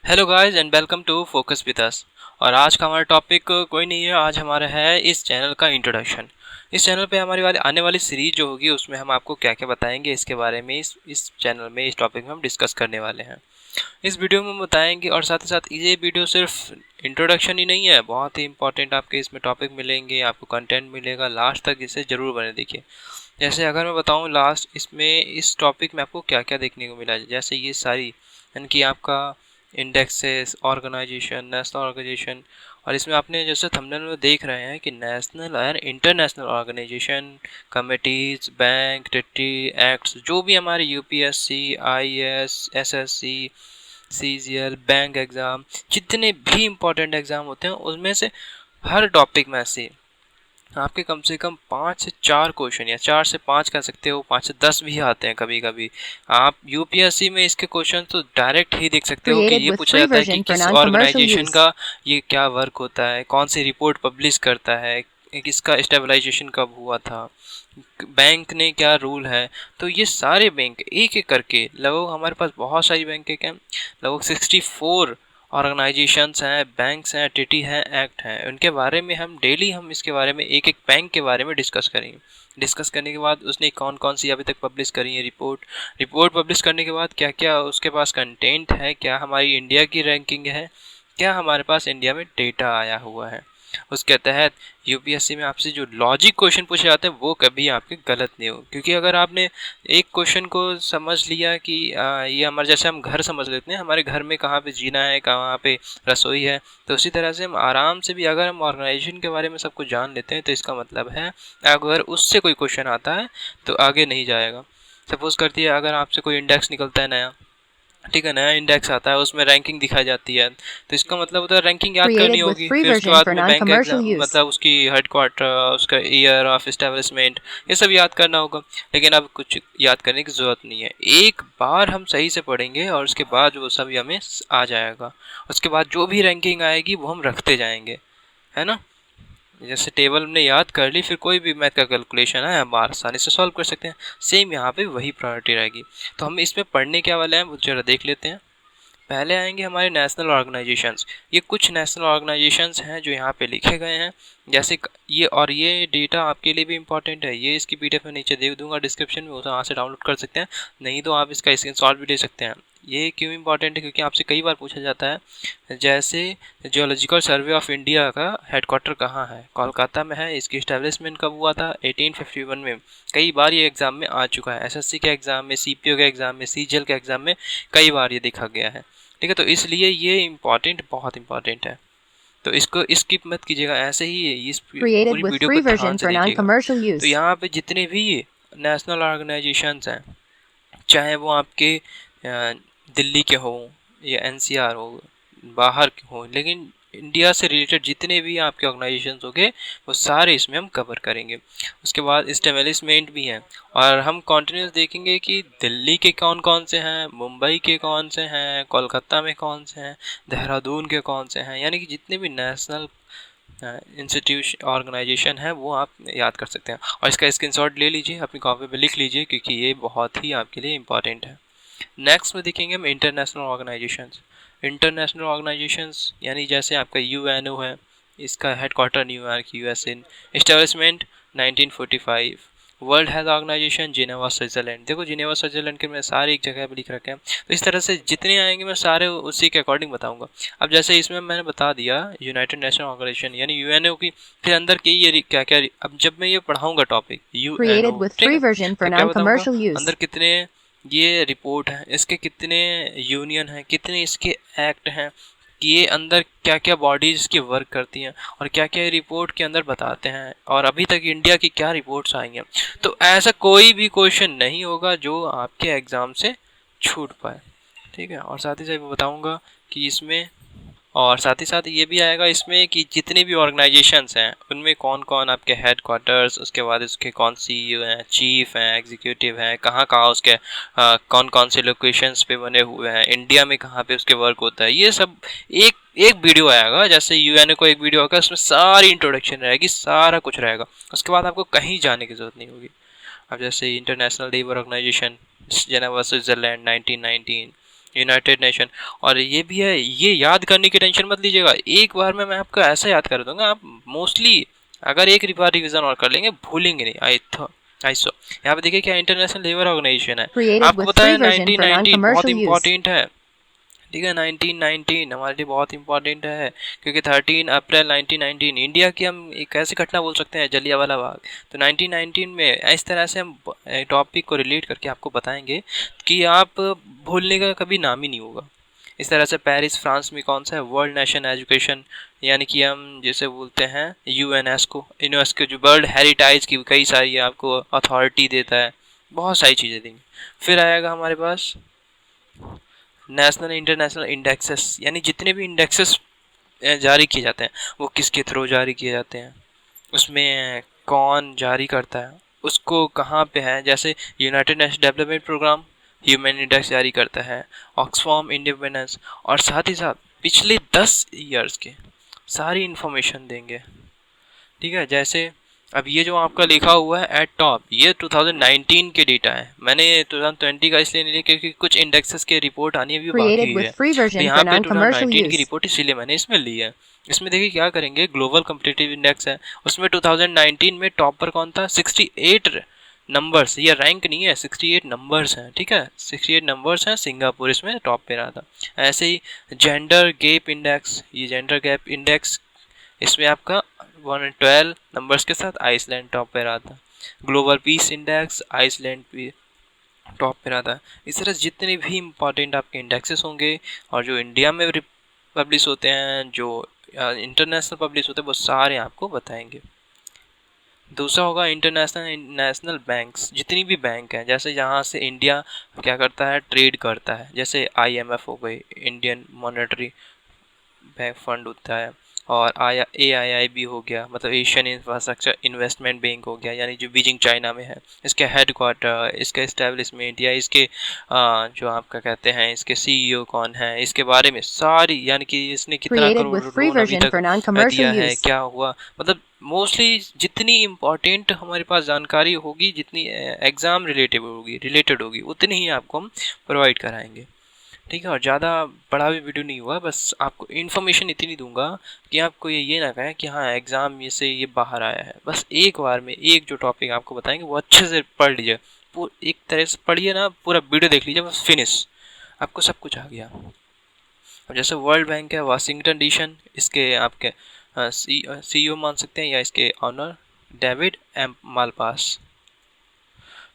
Hello guys and welcome to focus with us. और आज का हमारा टॉपिक कोई नहीं है, आज हमारा है इस चैनल का इंट्रोडक्शन। इस चैनल पे हमारी वाली आने वाली सीरीज जो होगी उसमें हम आपको क्या क्या बताएंगे इसके बारे में इस चैनल में इस टॉपिक में हम डिस्कस करने वाले हैं। इस वीडियो में हम बताएंगे और साथ ही साथ ये वीडियो सिर्फ इंट्रोडक्शन ही नहीं है, बहुत ही इंपॉर्टेंट आपके इसमें टॉपिक मिलेंगे, आपको कंटेंट मिलेगा। लास्ट तक इसे ज़रूर बने देखिए। जैसे अगर मैं बताऊँ लास्ट इसमें इस टॉपिक में आपको क्या क्या देखने को मिला, जैसे ये सारी यानी कि आपका इंडेक्सेस, ऑर्गेनाइजेशन, नेशनल ऑर्गेनाइजेशन। और इसमें आपने जैसे थंबनेल में देख रहे हैं कि नेशनल और international organisation, committees, bank, treaty, acts, जो भी हमारे UPSC, IAS, SSC, CGL, bank exam, जितने भी इम्पोर्टेंट एग्ज़ाम होते हैं उसमें से हर टॉपिक में से आपके कम से कम 5 से 4 क्वेश्चन या 4 से 5 कह सकते हो, 5 से 10 भी आते हैं कभी-कभी। आप यूपीएससी में इसके क्वेश्चन तो डायरेक्ट ही देख सकते हो कि Created ये with पूछा free जाता है कि version for किस non-commercial ऑर्गेनाइजेशन use. का ये क्या वर्क होता है, कौन सी रिपोर्ट पब्लिश करता है, किसका स्टेबलाइजेशन कब हुआ था, बैंक ने क्या रूल है। तो ये सारे बैंक एक-एक करके लगभग हमारे पास बहुत सारी बैंक हैं, लगभग 64 ऑर्गेनाइजेशंस हैं, बैंक्स हैं, टीटी हैं, एक्ट हैं। उनके बारे में हम डेली हम इसके बारे में एक-एक बैंक के बारे में डिस्कस करेंगे। डिस्कस करने के बाद उसने कौन-कौन सी अभी तक पब्लिश करी है रिपोर्ट, रिपोर्ट पब्लिश करने के बाद क्या-क्या उसके पास कंटेंट है, क्या हमारी इंडिया की रैंकिंग है, क्या हमारे पास इंडिया में डेटा आया हुआ है। उसके तहत यूपीएससी में आपसे जो लॉजिक क्वेश्चन पूछे जाते हैं वो कभी आपके गलत नहीं हो, क्योंकि अगर आपने एक क्वेश्चन को समझ लिया कि ये हमारे जैसे हम घर समझ लेते हैं, हमारे घर में कहाँ पे जीना है, कहाँ पे रसोई है, तो उसी तरह से हम आराम से भी अगर हम ऑर्गेनाइजेशन के बारे में सब कुछ जान लेते हैं तो इसका मतलब है अगर उससे कोई क्वेश्चन आता है तो आगे नहीं जाएगा। सपोज करती है अगर आपसे कोई इंडेक्स निकलता है नया, ठीक है, नया इंडेक्स आता है, उसमें रैंकिंग दिखाई जाती है, तो इसका मतलब उधर रैंकिंग याद करनी Created with होगी। free फिर उसके version बाद for में बैंक non-commercial एग्जाम use. मतलब उसकी हेडक्वार्टर, उसका ईयर ऑफ एस्टेब्लिशमेंट, ये सब याद करना होगा। लेकिन अब कुछ याद करने की ज़रूरत नहीं है, एक बार हम सही से पढ़ेंगे और उसके बाद वो सब हमें आ जाएगा। उसके बाद जो भी रैंकिंग आएगी वो हम रखते जाएंगे, है ना। जैसे टेबल हमने याद कर ली, फिर कोई भी मैथ का कैलकुलेशन है हम आसानी से सॉल्व कर सकते हैं। सेम यहाँ पे वही प्रायोरिटी रहेगी। तो हम इसमें पढ़ने क्या वाले हैं वो जरा देख लेते हैं। पहले आएंगे हमारे नेशनल ऑर्गेनाइजेशंस। ये कुछ नेशनल ऑर्गेनाइजेशंस हैं जो यहाँ पे लिखे गए हैं, जैसे ये, और ये डेटा आपके लिए भी इंपॉर्टेंट है। ये इसकी पीडीएफ में नीचे दे दूंगा डिस्क्रिप्शन में, उसे वहाँ से डाउनलोड कर सकते हैं, नहीं तो आप इसका स्क्रीनशॉट भी ले सकते हैं। ये क्यों इंपॉर्टेंट है, क्योंकि आपसे कई बार पूछा जाता है, जैसे जियोलॉजिकल सर्वे ऑफ इंडिया का हेडक्वार्टर कहाँ है, कोलकाता में है। इसकी इस्टेब्लिशमेंट कब हुआ था, 1851 में। कई बार ये एग्जाम में आ चुका है, एसएससी के एग्जाम में, सीपीओ के एग्जाम में, सीजीएल के एग्जाम में कई बार ये देखा गया है। ठीक है, तो इसलिए ये इम्पॉर्टेंट, बहुत इम्पॉर्टेंट है। तो इसको स्किप मत कीजिएगा, ऐसे ही इस Created पूरी with वीडियो को free ध्यान version से for देखिएगा। non-commercial तो use. यहाँ पे जितने भी नेशनल ऑर्गेनाइजेशंस हैं, चाहे वो आपके दिल्ली के हों या एनसीआर हो, बाहर के हों, लेकिन इंडिया से रिलेटेड जितने भी आपके ऑर्गेनाइजेशंस होंगे वो सारे इसमें हम कवर करेंगे। उसके बाद इस्टेब्लिशमेंट भी हैं, और हम कॉन्टिन्यूस देखेंगे कि दिल्ली के कौन कौन से हैं, मुंबई के कौन से हैं, कोलकाता में कौन से हैं, देहरादून के कौन से हैं, यानी कि जितने भी नेशनल इंस्टीट्यूशन ऑर्गेनाइजेशन है वो आप याद कर सकते हैं। और इसका स्क्रीनशॉट ले लीजिए, अपनी कॉपी पे लिख लीजिए, क्योंकि ये बहुत ही आपके लिए इंपॉर्टेंट है। नेक्स्ट में देखेंगे हम इंटरनेशनल ऑर्गेनाइजेशंस। इंटरनेशनल ऑर्गेनाइजेशंस यानी जैसे आपका यूएनओ है, इसका headquarter New York USA. Establishment 1945। World Health Organisation Geneva Switzerland. देखो जिनेवा स्विट्जरलैंड के मैं सारे एक जगह पे लिख रखे हैं, तो इस तरह से जितने आएंगे मैं सारे उसी के अकॉर्डिंग बताऊंगा। अब जैसे इसमें मैंने बता दिया यूनाइटेड नेशन ऑर्गेनाइजेशन यानी यूएनओ की, फिर अंदर की ये क्या क्या, अब जब मैं ये पढ़ाऊंगा टॉपिक Created यूएनओ, with ठीक free है, version for तो क्या बताऊंगा non-commercial use. अंदर कितने ये रिपोर्ट है, इसके कितने यूनियन हैं, कितने इसके एक्ट हैं, कि ये अंदर क्या क्या बॉडीज़ की वर्क करती हैं, और क्या क्या रिपोर्ट के अंदर बताते हैं, और अभी तक इंडिया की क्या रिपोर्ट्स आई हैं। तो ऐसा कोई भी क्वेश्चन नहीं होगा जो आपके एग्ज़ाम से छूट पाए, ठीक है। और साथ ही साथ मैं बताऊंगा कि इसमें, और साथ ही साथ ये भी आएगा इसमें कि जितने भी ऑर्गेनाइजेशंस हैं उनमें कौन कौन आपके हेड क्वार्टर्स, उसके बाद उसके कौन सीईओ हैं, चीफ हैं, एग्जीक्यूटिव हैं, कहाँ कहाँ उसके कौन कौन से लोकेशंस पे बने हुए हैं, इंडिया में कहाँ पे उसके वर्क होता है, ये सब एक एक वीडियो आएगा। जैसे यूएनओ को एक वीडियो आएगा, उसमें सारी इंट्रोडक्शन रहेगी, सारा कुछ रहेगा। उसके बाद आपको कहीं जाने की ज़रूरत नहीं होगी। अब जैसे International Labour Organisation Geneva Switzerland 1919, United Nation. और ये भी है, ये याद करने की टेंशन मत लीजिएगा, एक बार में मैं आपको ऐसा याद कर दूंगा, आप मोस्टली अगर एक बार रिवीजन और कर लेंगे भूलेंगे नहीं। आई सो यहाँ पे देखिए क्या इंटरनेशनल लेबर ऑर्गेनाइजेशन है, Created आपको with पता free है version for 1919 बहुत non-commercial use. इंपॉर्टेंट है। ठीक है, 1919 हमारे लिए बहुत इंपॉर्टेंट है, क्योंकि 13 अप्रैल 1919 इंडिया की हम एक ऐसी घटना बोल सकते हैं, जलियांवाला बाग। तो 1919 में इस तरह से हम टॉपिक को रिलेट करके आपको बताएंगे कि आप भूलने का कभी नाम ही नहीं होगा। इस तरह से पेरिस फ्रांस में कौन सा है, वर्ल्ड नेशन एजुकेशन, यानी कि हम जैसे बोलते हैं यूनेस्को, यूनेस्को जो वर्ल्ड हेरिटेज की कई सारी आपको अथॉरिटी देता है, बहुत सारी चीज़ें देंगे। फिर आएगा हमारे पास नेशनल इंटरनेशनल इंडेक्सेस, यानी जितने भी इंडेक्सेस जारी किए जाते हैं वो किसके थ्रू जारी किए जाते हैं, उसमें कौन जारी करता है, उसको कहाँ पे है। जैसे United Nation Development Programme Human Index जारी करता है, ऑक्सफॉर्म इंडिपेंडेंस, और साथ ही साथ पिछले 10 ईयर्स के सारी इन्फॉर्मेशन देंगे। ठीक है, जैसे अब ये जो आपका लिखा हुआ है एट टॉप, ये 2019 के डेटा है, मैंने 2020 का इसलिए नहीं लिया क्योंकि कुछ इंडेक्सेस के रिपोर्ट आनी अभी बाकी Created हुई with है, free तो version यहाँ for पे non-commercial 2019 की use. रिपोर्ट इसीलिए मैंने इसमें ली है। इसमें देखिए क्या करेंगे, ग्लोबल कम्पिटिटिव इंडेक्स है, उसमें 2019 में टॉप पर कौन था, 68 नंबर्स, ये रैंक नहीं है, 68 नंबर्स हैं। ठीक है, 68 नंबर्स हैं, सिंगापुर इसमें टॉप पे रहा था। ऐसे ही जेंडर गैप इंडेक्स, ये जेंडर गैप इंडेक्स, इसमें आपका 112 नंबर्स के साथ आइसलैंड टॉप पे रहा था। ग्लोबल पीस इंडेक्स, आइसलैंड भी टॉप पे रहा था। इस तरह जितने भी इंपॉर्टेंट आपके इंडेक्सेस होंगे और जो इंडिया में पब्लिश होते हैं, जो इंटरनेशनल पब्लिश होते हैं, वो सारे आपको बताएंगे। दूसरा होगा इंटरनेशनल नेशनल बैंक्स, जितनी भी बैंक हैं, जैसे यहाँ से इंडिया क्या करता है, ट्रेड करता है, जैसे IMF हो गई, इंडियन मॉनेटरी बैंक फंड होता है, और AIIB हो गया, मतलब एशियन इंफ्रास्ट्रक्चर इन्वेस्टमेंट बैंक हो गया, यानी जो बीजिंग चाइना में है, इसके हेडक्वार्टर, इसका इस्टेब्लिशमेंट, या इसके जो आपका कहते हैं इसके CEO कौन है, इसके बारे में सारी, यानी कि इसने कितना Created crore with free loan अभी version तक for non-commercial दिया है, use. क्या हुआ, मतलब मोस्टली जितनी इम्पोर्टेंट हमारे पास जानकारी होगी, जितनी एग्ज़ाम रिलेटेड होगी उतनी ही आपको हम प्रोवाइड कराएंगे। ठीक है, और ज़्यादा बड़ा भी वीडियो नहीं हुआ, बस आपको इन्फॉर्मेशन इतनी दूंगा कि आपको ये ना कहें कि हाँ एग्ज़ाम में से ये बाहर आया है। बस एक बार में एक जो टॉपिक आपको बताएंगे वो अच्छे से पढ़ लीजिए, एक तरह से पढ़िए ना, पूरा वीडियो देख लीजिए, बस फिनिश, आपको सब कुछ आ गया। अब जैसे वर्ल्ड बैंक है, वाशिंगटन डीशन, इसके आपके CEO मान सकते हैं, या इसके ऑनर डेविड एम मालपास।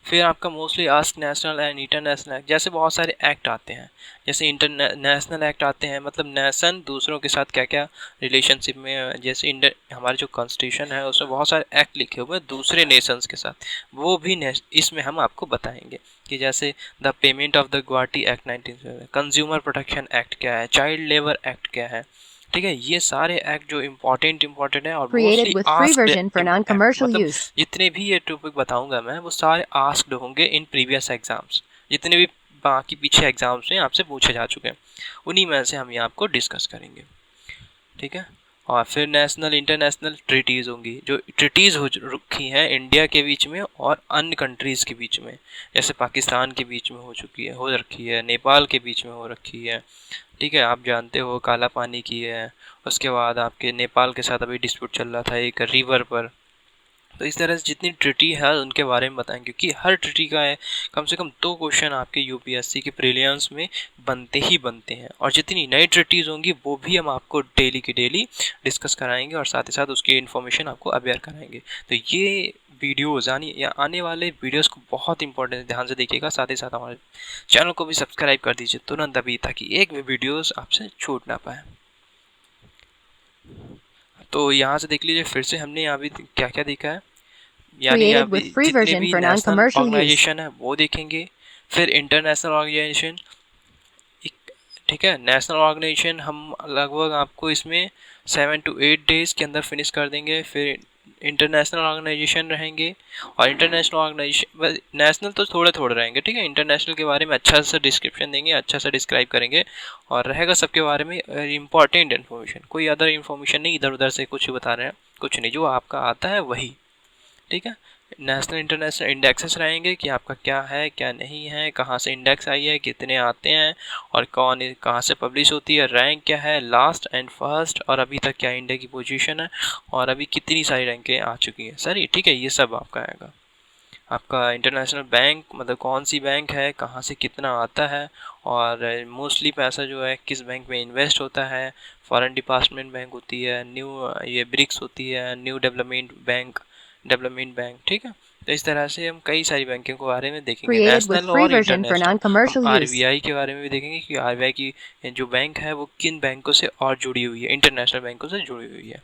फिर आपका mostly ask national and international act, जैसे बहुत सारे एक्ट आते हैं, जैसे इंटरनेशनल एक्ट आते हैं, मतलब नेशन दूसरों के साथ क्या क्या रिलेशनशिप में, जैसे हमारे जो कॉन्स्टिट्यूशन है उसमें बहुत सारे एक्ट लिखे हुए हैं दूसरे नेशंस के साथ, वो भी इसमें हम आपको बताएंगे कि जैसे the payment of the Guwahati act 1970, consumer protection act क्या है, चाइल्ड लेबर एक्ट क्या है। ठीक है, ये सारे एक्ट जो इम्पोर्टेंट है और Created mostly with free asked version for act, non-commercial मतलब use. जितने भी ये टॉपिक बताऊंगा मैं वो सारे आस्क्ड होंगे इन प्रीवियस एग्जाम्स, जितने भी बाकी पीछे एग्जाम्स में आपसे पूछे जा चुके हैं, उन्हीं में से हम ये आपको डिस्कस करेंगे। ठीक है, और फिर नेशनल इंटरनेशनल ट्रीटीज़ होंगी, जो ट्रीटीज़ हो रखी हैं इंडिया के बीच में और अन्य कंट्रीज़ के बीच में, जैसे पाकिस्तान के बीच में हो रखी है, नेपाल के बीच में हो रखी है। ठीक है, आप जानते हो काला पानी की है, उसके बाद आपके नेपाल के साथ अभी डिस्प्यूट चल रहा था एक रिवर पर। तो इस तरह से जितनी ट्रिटी है उनके बारे में बताएं, क्योंकि हर ट्रिटी का है कम से कम 2 क्वेश्चन आपके UPSC के प्रीलिम्स में बनते ही बनते हैं, और जितनी नई ट्रिटीज़ होंगी वो भी हम आपको डेली की डेली डिस्कस कराएंगे, और साथ ही साथ उसकी इन्फॉर्मेशन आपको अवेयर कराएंगे। तो ये वीडियोज़ आने वाले वीडियोज़ को बहुत इंपॉर्टेंट ध्यान से देखिएगा, साथ ही साथ हमारे चैनल को भी सब्सक्राइब कर दीजिए तुरंत अभी, ताकि एक भी वीडियोज़ आपसे छूट ना पाए। तो यहाँ से देख लीजिए फिर से हमने अभी क्या क्या देखा है, यानी Created अभी with free जितने version भी for national non-commercial use. Organisation है वो देखेंगे, फिर इंटरनेशनल ऑर्गेनाइजेशन। ठीक है, नेशनल ऑर्गेनाइजेशन हम लगभग आपको इसमें 7 to 8 डेज़ के अंदर फिनिश कर देंगे। फिर इंटरनेशनल ऑर्गेनाइजेशन रहेंगे, और इंटरनेशनल ऑर्गेनाइजेशन नेशनल तो थोड़े थोड़े रहेंगे। ठीक है, इंटरनेशनल के बारे में अच्छा सा डिस्क्रिप्शन देंगे, अच्छा सा डिस्क्राइब करेंगे, और रहेगा सबके बारे में इंपॉर्टेंट इन्फॉर्मेशन, कोई अदर इन्फॉर्मेशन नहीं, इधर उधर से कुछ बता रहे हैं, कुछ नहीं, जो आपका आता है वही। ठीक है, नेशनल इंटरनेशनल इंडेक्सेस रहेंगे कि आपका क्या है क्या नहीं है, कहाँ से इंडेक्स आई है, कितने आते हैं और कौन कहाँ से पब्लिश होती है, रैंक क्या है, लास्ट एंड फर्स्ट, और अभी तक क्या इंडिया की पोजीशन है और अभी कितनी सारी रैंकें आ चुकी हैं सर। ठीक है, ये सब आपका आएगा। आपका इंटरनेशनल बैंक मतलब कौन सी बैंक है, कहाँ से कितना आता है, और मोस्टली पैसा जो है किस बैंक में इन्वेस्ट होता है। फॉरेन डिपार्टमेंट बैंक होती है, न्यू ये ब्रिक्स होती है, न्यू डेवलपमेंट बैंक, ठीक है। तो इस तरह से हम कई सारी बैंकों के बारे में देखेंगे, नेशनल और इंटरनेशनल। हम आरबीआई के बारे में भी देखेंगे कि आरबीआई की जो बैंक है वो किन बैंकों से और जुड़ी हुई है, इंटरनेशनल बैंकों से जुड़ी हुई है।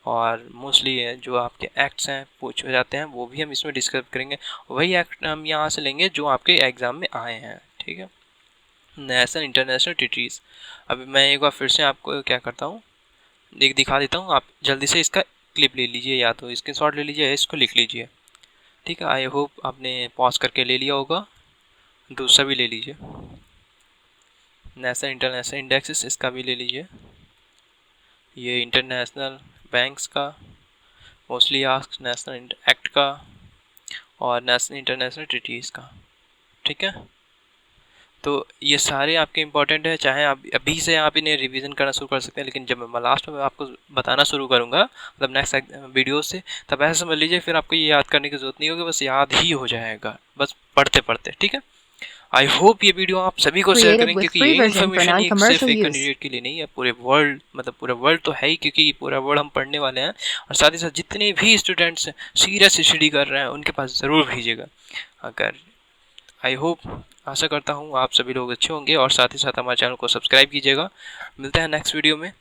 और मोस्टली जो आपके एक्ट्स हैं पूछे जाते हैं वो भी हम इसमें डिस्कस करेंगे। वही एक्ट हम यहाँ से लेंगे जो आपके एग्ज़ाम में आए हैं, ठीक है। नेशनल इंटरनेशनल ट्रीटीज़, अभी मैं एक बार फिर से आपको क्या करता हूँ दिखा देता हूँ। आप जल्दी से इसका क्लिप ले लीजिए या तो स्क्रीनशॉट ले लीजिए या इसको लिख लीजिए, ठीक है। आई होप आपने पॉज करके ले लिया होगा, दूसरा भी ले लीजिए, नेशनल इंटरनेशनल इंडेक्सेस, इसका भी ले लीजिए। ये इंटरनेशनल बैंक्स का, मोस्टली आस्क नेशनल एक्ट का और नेशनल इंटरनेशनल ट्रीटीज़ का, ठीक है। तो ये सारे आपके इंपॉर्टेंट है, चाहे आप अभी से आप इन्हें रिवीजन करना शुरू कर सकते हैं, लेकिन जब मैं लास्ट में आपको बताना शुरू करूँगा मतलब नेक्स्ट वीडियो से, तब ऐसा समझ लीजिए फिर आपको ये याद करने की ज़रूरत नहीं होगी, बस याद ही हो जाएगा बस पढ़ते पढ़ते, ठीक है। आई होप ये वीडियो आप सभी को शेयर करें, क्योंकि ये इन्फॉर्मेशन एक सिर्फ एक कैंडिडेट के लिए नहीं है, पूरे वर्ल्ड मतलब पूरा वर्ल्ड तो है ही, क्योंकि पूरा वर्ल्ड हम पढ़ने वाले हैं। और साथ ही साथ जितने भी स्टूडेंट्स सीरियस स्टडी कर रहे हैं उनके पास ज़रूर भेजिएगा। अगर आई होप आशा करता हूँ आप सभी लोग अच्छे होंगे और साथ ही साथ हमारे चैनल को सब्सक्राइब कीजिएगा। मिलते हैं नेक्स्ट वीडियो में।